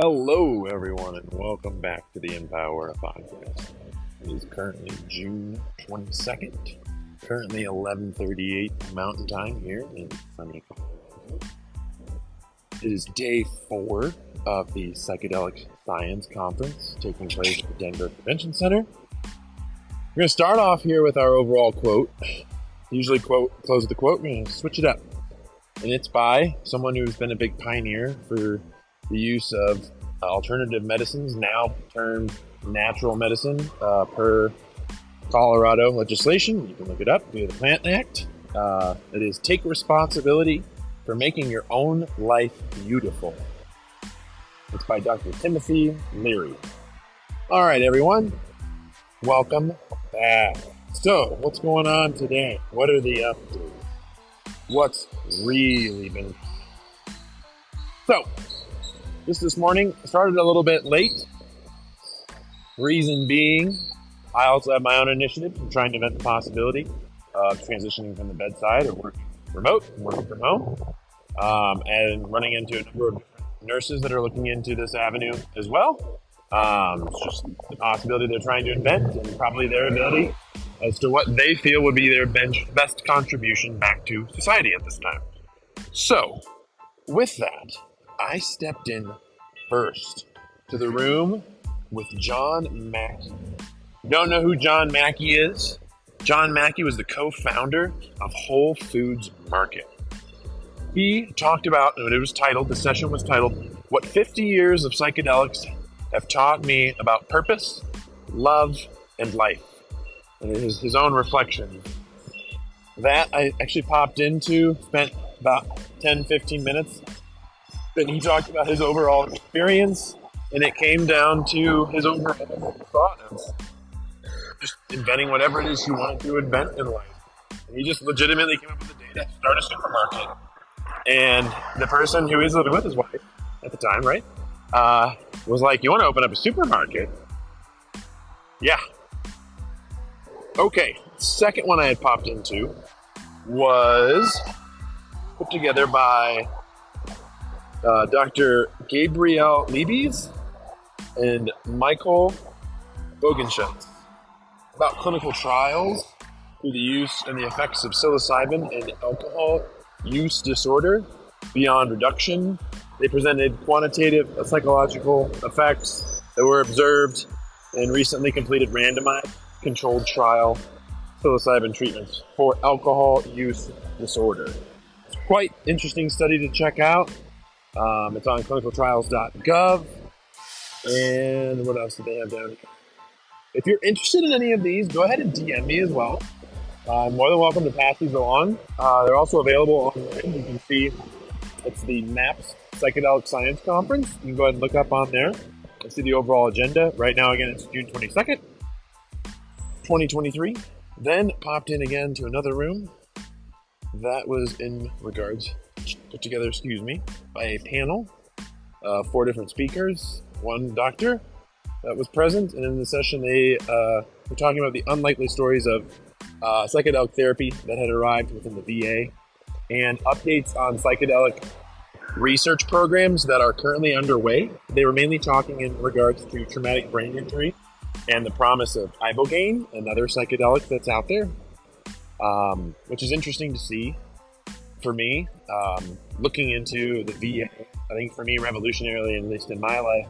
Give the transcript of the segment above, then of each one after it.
Hello, everyone, and welcome back to the Empowera podcast. It is currently June 22nd, currently 11:38 Mountain Time here in sunny Colorado. It is day 4 of the Psychedelic Science conference taking place at the Denver Convention Center. We're going to start off here with our overall quote. Usually close with the quote. We're going to switch it up. And it's by someone who's been a big pioneer for the use of alternative medicines, now termed natural medicine, per Colorado legislation. You can look it up via the Plant Act. It is take responsibility for making your own life beautiful. It's by Dr. Timothy Leary. All right, everyone. Welcome back. So, what's going on today? What are the updates? What's really been... So, just this morning, started a little bit late. Reason being, I also have my own initiative. I'm trying to invent the possibility of transitioning from the bedside or working remote, working from home, and running into a number of different nurses that are looking into this avenue as well. It's just the possibility they're trying to invent and probably their ability as to what they feel would be their best contribution back to society at this time. So, with that, I stepped in first to the room with John Mackey. Don't know who John Mackey is? John Mackey was the co-founder of Whole Foods Market. He talked about, and the session was titled, What 50 Years of Psychedelics Have Taught Me About Purpose, Love, and Life. And it is his own reflection. That I actually popped into, spent about 10-15 minutes. Then he talked about his overall experience, and it came down to his overall thought of just inventing whatever it is he wanted to invent in life. And he just legitimately came up with the data to start a supermarket. And the person who he's living with, his wife at the time, right, was like, "You want to open up a supermarket?" Yeah. Okay, second one I had popped into was put together by Dr. Gabriel Liebes and Michael Bogenschutz about clinical trials through the use and the effects of psilocybin and alcohol use disorder beyond reduction. They presented quantitative psychological effects that were observed in recently completed randomized controlled trial psilocybin treatments for alcohol use disorder. It's quite interesting study to check out. It's on clinicaltrials.gov. And what else do they have down here? If you're interested in any of these, go ahead and DM me as well. I'm more than welcome to pass these along. They're also available online. You can see it's the MAPS Psychedelic Science Conference. You can go ahead and look up on there and see the overall agenda. Right now, again, it's June 22nd. 2023, then popped in again to another room that was put together by a panel of 4 different speakers, one doctor that was present, and in the session they were talking about the unlikely stories of psychedelic therapy that had arrived within the VA and updates on psychedelic research programs that are currently underway. They were mainly talking in regards to traumatic brain injury and the promise of ibogaine, another psychedelic that's out there, which is interesting to see for me. Looking into the VA, I think for me, revolutionarily, at least in my life,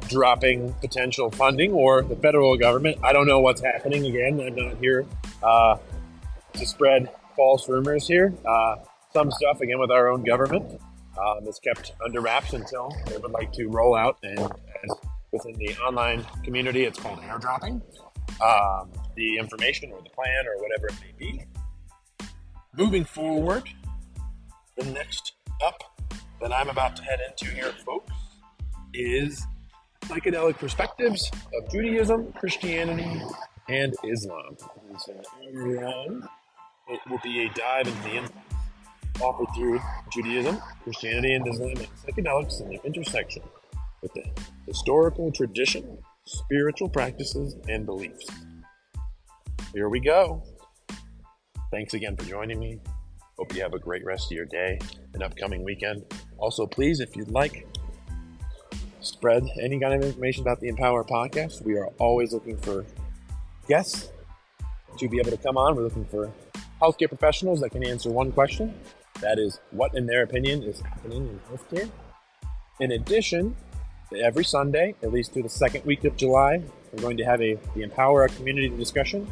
dropping potential funding or the federal government. I don't know what's happening again. I'm not here to spread false rumors here. Some stuff, again, with our own government is kept under wraps until they would like to roll out, and as within the online community, it's called airdropping the information or the plan or whatever it may be. Moving forward, the next up that I'm about to head into here, folks, is psychedelic perspectives of Judaism, Christianity, and Islam. It will be a dive into the insights offered through Judaism, Christianity, and Islam, and psychedelics and their intersection with the historical tradition, spiritual practices, and beliefs. Here we go. Thanks again for joining me. Hope you have a great rest of your day and upcoming weekend. Also, please, if you'd like, spread any kind of information about the Empowera podcast. We are always looking for guests to be able to come on. We're looking for healthcare professionals that can answer one question. That is, what in their opinion is happening in healthcare? In addition, every Sunday, at least through the second week of July, we're going to have the Empowera community discussion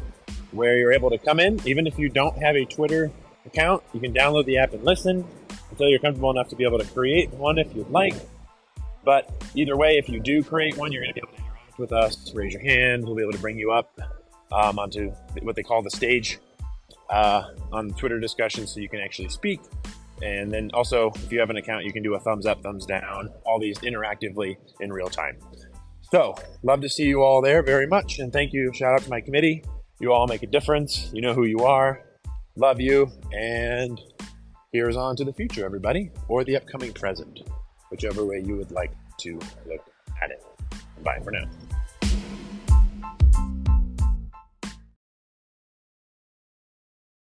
where you're able to come in. Even if you don't have a Twitter account, you can download the app and listen until you're comfortable enough to be able to create one if you'd like. But either way, if you do create one, you're going to be able to interact with us, raise your hand. We'll be able to bring you up onto what they call the stage on Twitter discussions so you can actually speak. And then also, if you have an account, you can do a thumbs up, thumbs down, all these interactively in real time. So, love to see you all there very much. And thank you. Shout out to my committee. You all make a difference. You know who you are. Love you. And here's on to the future, everybody, or the upcoming present, whichever way you would like to look at it. Bye for now.